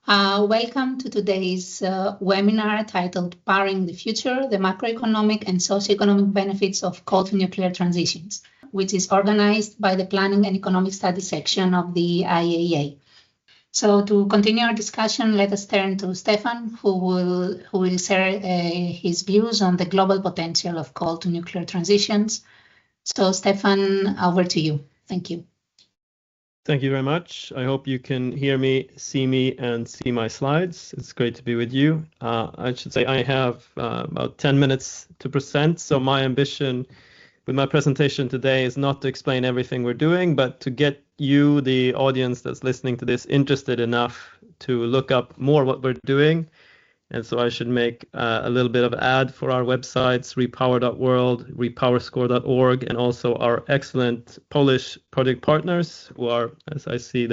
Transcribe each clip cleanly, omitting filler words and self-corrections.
Welcome to today's webinar titled Powering the Future, the Macroeconomic and Socioeconomic Benefits of Coal to Nuclear Transitions, which is organized by the Planning and Economic Studies section of the IAEA. So to continue our discussion, let us turn to Staffan, who will share his views on the global potential of coal to nuclear transitions. So Staffan, over to you. Thank you. Thank you very much. I hope you can hear me, see me, and see my slides. It's great to be with you. I should say I have about 10 minutes to present. So my ambition with my presentation today is not to explain everything we're doing, but to get you, the audience that's listening to this, interested enough to look up more what we're doing. And so I should make a little bit of ad for our websites, repower.world, repowerscore.org, and also our excellent Polish project partners who are, as I see,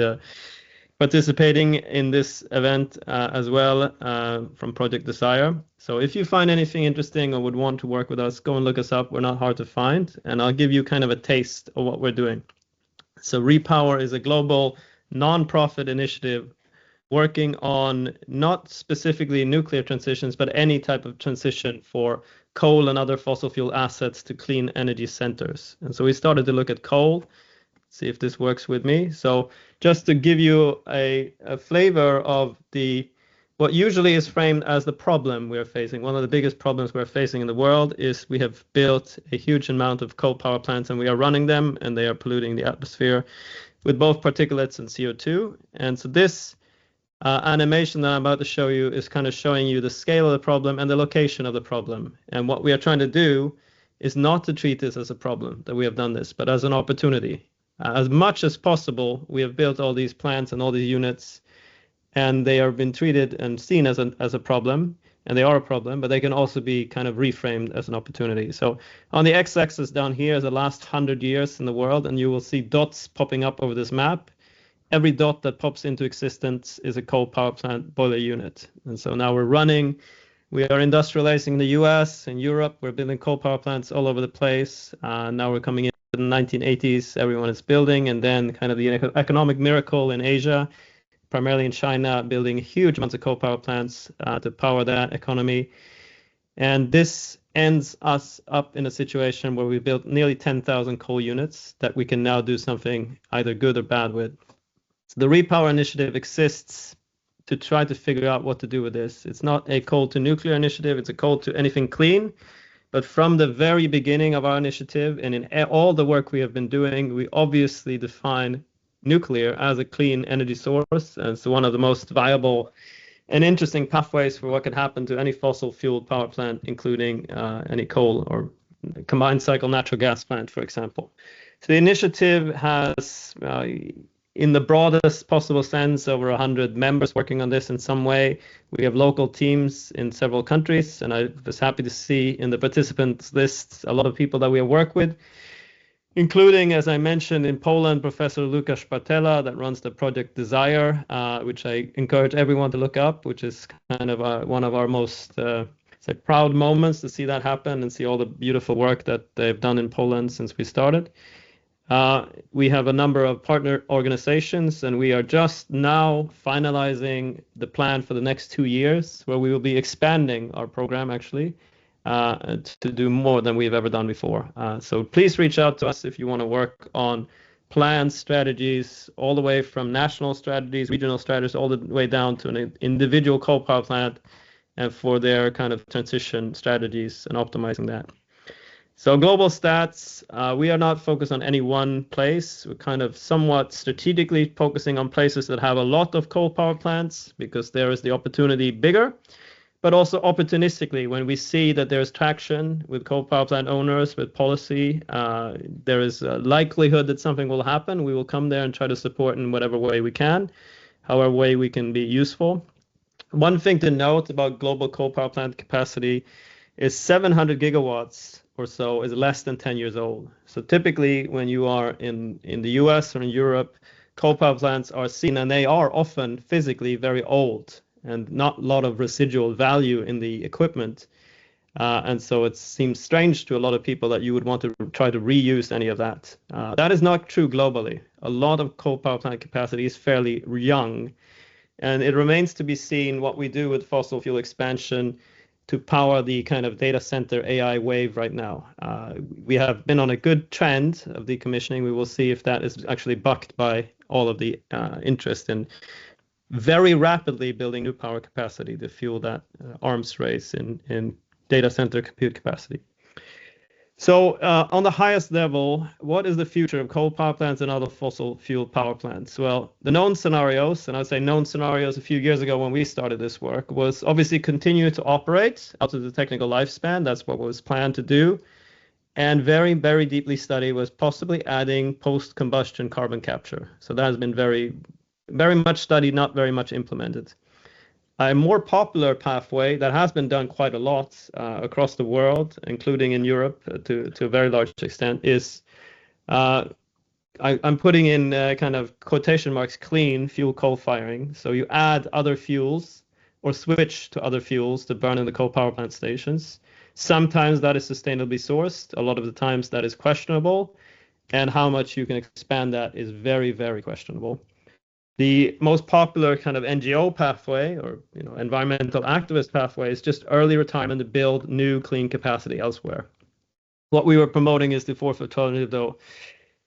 participating in this event as well from Project Desire. So if you find anything interesting or would want to work with us, go and look us up. We're not hard to find. And I'll give you kind of a taste of what we're doing. So Repower is a global non-profit initiative working on not specifically nuclear transitions, but any type of transition for coal and other fossil fuel assets to clean energy centers. And so we started to look at coal, see if this works with me. So just to give you a flavor of what usually is framed as the problem we're facing. One of the biggest problems we're facing in the world is we have built a huge amount of coal power plants and we are running them and they are polluting the atmosphere with both particulates and CO2. And so this animation that I'm about to show you is kind of showing you the scale of the problem and the location of the problem. And what we are trying to do is not to treat this as a problem that we have done this, but as an opportunity. As much as possible, we have built all these plants and all these units, and they have been treated and seen as a problem, and they are a problem, but they can also be kind of reframed as an opportunity. So on the x-axis down here is the last 100 years in the world, and you will see dots popping up over this map. Every dot that pops into existence is a coal power plant boiler unit. And so now we are industrializing the US and Europe. We're building coal power plants all over the place. Now we're coming into the 1980s, everyone is building, and then kind of the economic miracle in Asia, primarily in China, building huge amounts of coal power plants to power that economy. And this ends us up in a situation where we built nearly 10,000 coal units that we can now do something either good or bad with. So the Repower Initiative exists to try to figure out what to do with this. It's not a coal to nuclear initiative, it's a coal to anything clean. But from the very beginning of our initiative and in all the work we have been doing, we obviously define nuclear as a clean energy source. And so one of the most viable and interesting pathways for what can happen to any fossil fuel power plant, including any coal or combined cycle natural gas plant, for example. So the initiative has in the broadest possible sense, over 100 members working on this in some way. We have local teams in several countries, and I was happy to see in the participants list a lot of people that we have worked with, including, as I mentioned, in Poland, Professor Łukasz Bartela that runs the Project Desire, which I encourage everyone to look up, which is kind of one of our most proud moments to see that happen and see all the beautiful work that they've done in Poland since we started. We have a number of partner organizations, and we are just now finalizing the plan for the next 2 years, where we will be expanding our program actually to do more than we've ever done before. So please reach out to us if you want to work on plans, strategies, all the way from national strategies, regional strategies, all the way down to an individual coal power plant, and for their kind of transition strategies and optimizing that. So global stats, we are not focused on any one place. We're kind of somewhat strategically focusing on places that have a lot of coal power plants because there is the opportunity bigger, but also opportunistically when we see that there's traction with coal power plant owners, with policy, there is a likelihood that something will happen. We will come there and try to support in whatever way we can, however way we can be useful. One thing to note about global coal power plant capacity is 700 gigawatts or so is less than 10 years old. So typically when you are in the US or in Europe, coal power plants are seen, and they are often physically very old and not a lot of residual value in the equipment. And so it seems strange to a lot of people that you would want to try to reuse any of that. That is not true globally. A lot of coal power plant capacity is fairly young. And it remains to be seen what we do with fossil fuel expansion to power the kind of data center AI wave right now. We have been on a good trend of decommissioning. We will see if that is actually bucked by all of the interest in very rapidly building new power capacity to fuel that arms race in data center compute capacity. So on the highest level, what is the future of coal power plants and other fossil fuel power plants? Well, the known scenarios, and I'd say known scenarios a few years ago when we started this work, was obviously continue to operate out of the technical lifespan. That's what was planned to do. And very, very deeply studied was possibly adding post-combustion carbon capture. So that has been very, very much studied, not very much implemented. A more popular pathway that has been done quite a lot across the world, including in Europe to a very large extent, is I'm putting in kind of quotation marks clean fuel coal firing. So you add other fuels or switch to other fuels to burn in the coal power plant stations. Sometimes that is sustainably sourced. A lot of the times that is questionable. And how much you can expand that is very, very questionable. The most popular kind of NGO pathway or environmental activist pathway is just early retirement to build new clean capacity elsewhere. What we were promoting is the fourth alternative, though.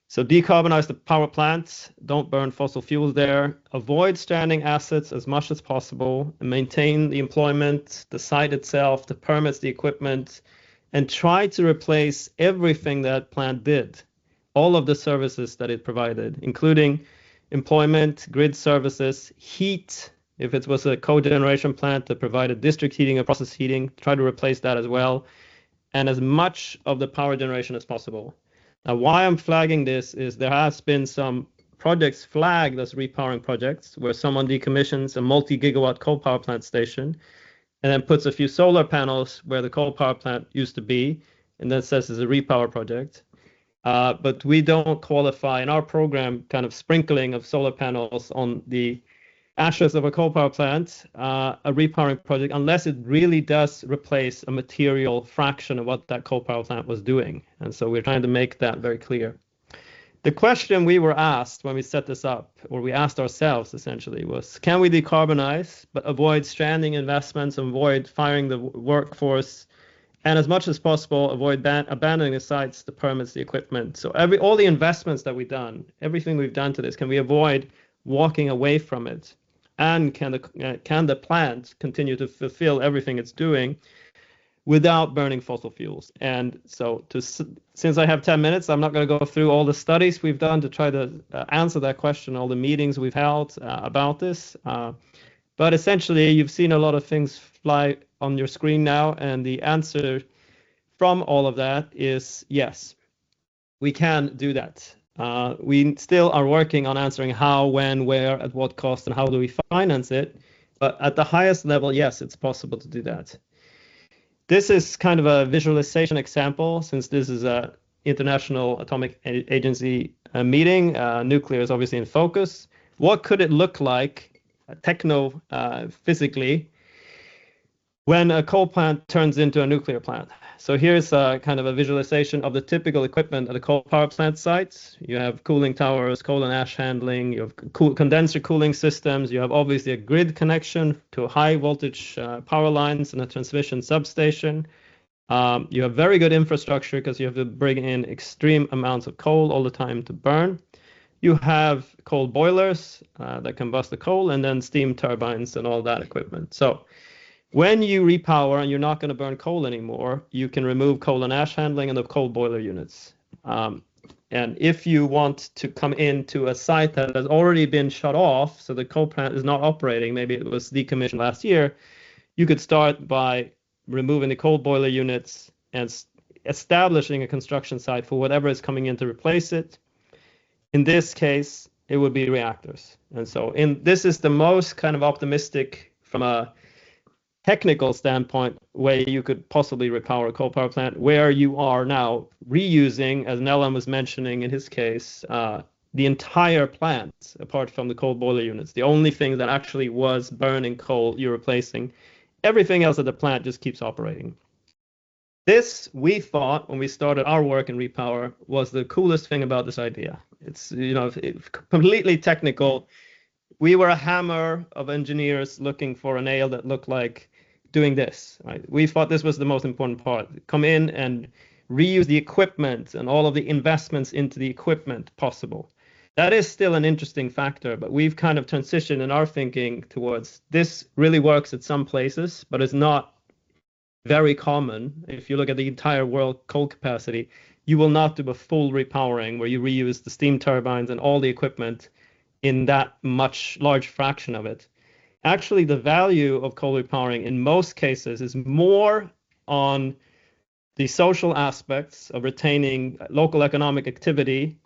So decarbonize the power plants, don't burn fossil fuels there, avoid stranding assets as much as possible, and maintain the employment, the site itself, the permits, the equipment, and try to replace everything that plant did, all of the services that it provided, including employment, grid services, heat. If it was a cogeneration plant that provided district heating or process heating, try to replace that as well, and as much of the power generation as possible. Now, why I'm flagging this is there has been some projects flagged as repowering projects where someone decommissions a multi-gigawatt coal power plant station and then puts a few solar panels where the coal power plant used to be, and then says it's a repower project. But we don't qualify in our program kind of sprinkling of solar panels on the ashes of a coal power plant, a repowering project, unless it really does replace a material fraction of what that coal power plant was doing. And so we're trying to make that very clear. The question we were asked when we set this up, or we asked ourselves essentially, was can we decarbonize but avoid stranding investments, avoid firing the workforce, and as much as possible, avoid abandoning the sites, the permits, the equipment. So all the investments that we've done, everything we've done to this, can we avoid walking away from it? And can the plant continue to fulfill everything it's doing without burning fossil fuels? And so since I have 10 minutes, I'm not going to go through all the studies we've done to try to answer that question, all the meetings we've held about this. But essentially, you've seen a lot of things fly on your screen now, and the answer from all of that is yes, we can do that. We still are working on answering how, when, where, at what cost, and how do we finance it. But at the highest level, yes, it's possible to do that. This is kind of a visualization example, since this is an International Atomic Agency meeting. Nuclear is obviously in focus. What could it look like physically when a coal plant turns into a nuclear plant? So here's kind of a visualization of the typical equipment at a coal power plant site. You have cooling towers, coal and ash handling, you have condenser cooling systems, you have obviously a grid connection to high voltage power lines and a transmission substation. You have very good infrastructure because you have to bring in extreme amounts of coal all the time to burn. You have coal boilers that combust the coal, and then steam turbines and all that equipment. So when you repower and you're not going to burn coal anymore, you can remove coal and ash handling and the coal boiler units. And if you want to come into a site that has already been shut off, so the coal plant is not operating, maybe it was decommissioned last year, you could start by removing the coal boiler units and establishing a construction site for whatever is coming in to replace it. In this case, it would be reactors. And so this is the most kind of optimistic from a technical standpoint way you could possibly repower a coal power plant, where you are now reusing, as Nellan was mentioning in his case, the entire plant apart from the coal boiler units. The only thing that actually was burning coal you're replacing. Everything else at the plant just keeps operating. This, we thought when we started our work in Repower, was the coolest thing about this idea. It's completely technical. we were a hammer of engineers looking for a nail that looked like doing this, right? We thought this was the most important part. Come in and reuse the equipment and all of the investments into the equipment possible. That is still an interesting factor, but we've kind of transitioned in our thinking towards this really works at some places, but it's not very common. If you look at the entire world coal capacity, you will not do a full repowering where you reuse the steam turbines and all the equipment in that much large fraction of it. Actually, the value of coal repowering in most cases is more on the social aspects of retaining local economic activity,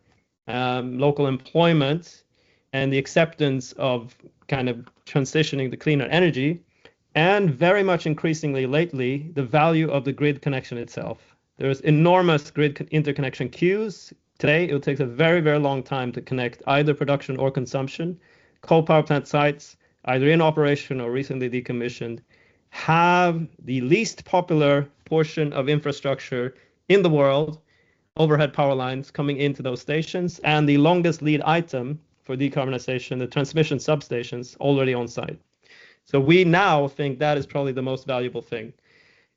local employment, and the acceptance of kind of transitioning to cleaner energy, and very much increasingly lately, the value of the grid connection itself. There's enormous grid interconnection queues. Today, it takes a very, very long time to connect either production or consumption. Coal power plant sites, either in operation or recently decommissioned, have the least popular portion of infrastructure in the world, overhead power lines coming into those stations, and the longest lead item for decarbonization, the transmission substations already on site. So we now think that is probably the most valuable thing.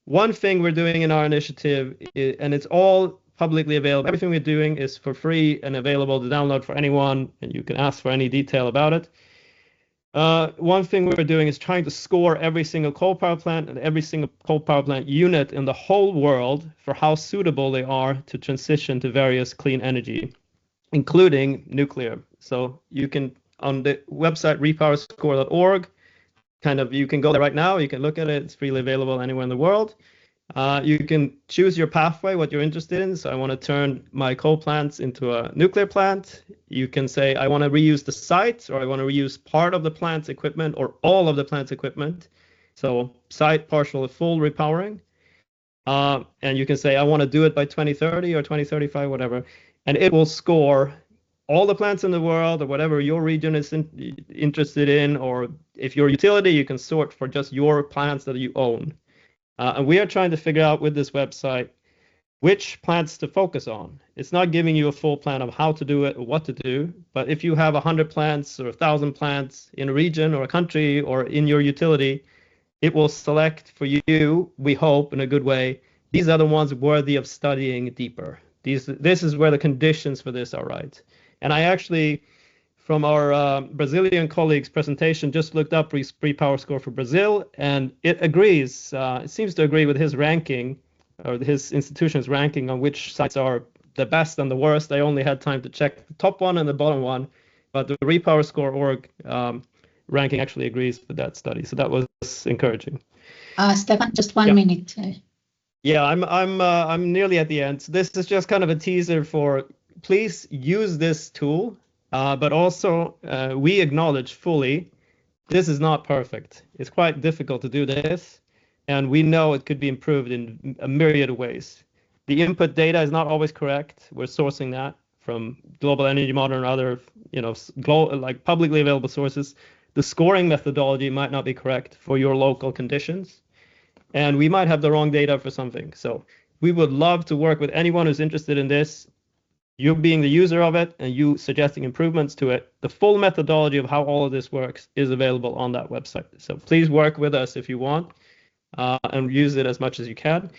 One thing we're doing in our initiative, and it's all publicly available, everything we're doing is for free and available to download for anyone, and you can ask for any detail about it. One thing we're doing is trying to score every single coal power plant and every single coal power plant unit in the whole world for how suitable they are to transition to various clean energy, including nuclear. So you can, on the website repowerscore.org, you can go there right now, you can look at it, it's freely available anywhere in the world. You can choose your pathway, what you're interested in. So I want to turn my coal plants into a nuclear plant. You can say, I want to reuse the site, or I want to reuse part of the plant's equipment or all of the plant's equipment. So site, partial, or full repowering. And you can say, I want to do it by 2030 or 2035, whatever. And it will score all the plants in the world or whatever your region is interested in. Or if you're a utility, you can sort for just your plants that you own. And we are trying to figure out with this website which plants to focus on. It's not giving you a full plan of how to do it or what to do, but if you have 100 plants or 1,000 plants in a region or a country or in your utility, it will select for you, we hope, in a good way, these are the ones worthy of studying deeper. This is where the conditions for this are right. And I actually, from our Brazilian colleague's presentation, just looked up Repower Score for Brazil, and it agrees. It seems to agree with his ranking, or his institution's ranking on which sites are the best and the worst. I only had time to check the top one and the bottom one, but the Repower Score.org ranking actually agrees with that study. So that was encouraging. Staffan, just 1 minute. Yeah, I'm nearly at the end. So this is just kind of a teaser for, please use this tool. But also, we acknowledge fully this is not perfect. It's quite difficult to do this, and we know it could be improved in a myriad of ways. The input data is not always correct. We're sourcing that from Global Energy Monitor and other, like publicly available sources. The scoring methodology might not be correct for your local conditions, and we might have the wrong data for something. So we would love to work with anyone who's interested in this. You being the user of it and you suggesting improvements to it. The full methodology of how all of this works is available on that website. So please work with us if you want and use it as much as you can.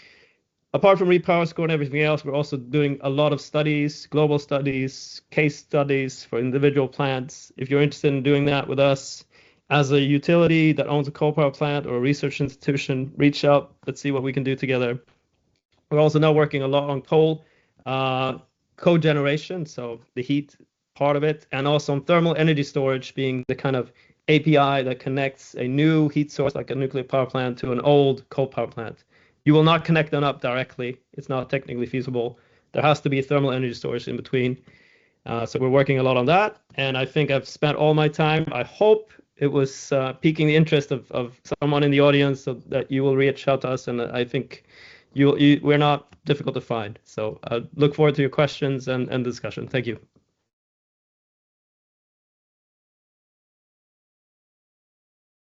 Apart from Repower Score and everything else, we're also doing a lot of studies, global studies, case studies for individual plants. If you're interested in doing that with us as a utility that owns a coal power plant or a research institution, reach out. Let's see what we can do together. We're also now working a lot on coal cogeneration, so the heat part of it, and also on thermal energy storage being the kind of API that connects a new heat source like a nuclear power plant to an old coal power plant. You will not connect them up directly. It's not technically feasible. There has to be thermal energy storage in between. So we're working a lot on that. And I think I've spent all my time. I hope it was piquing the interest of someone in the audience so that you will reach out to us. And I think we're not difficult to find. So I look forward to your questions and discussion. Thank you.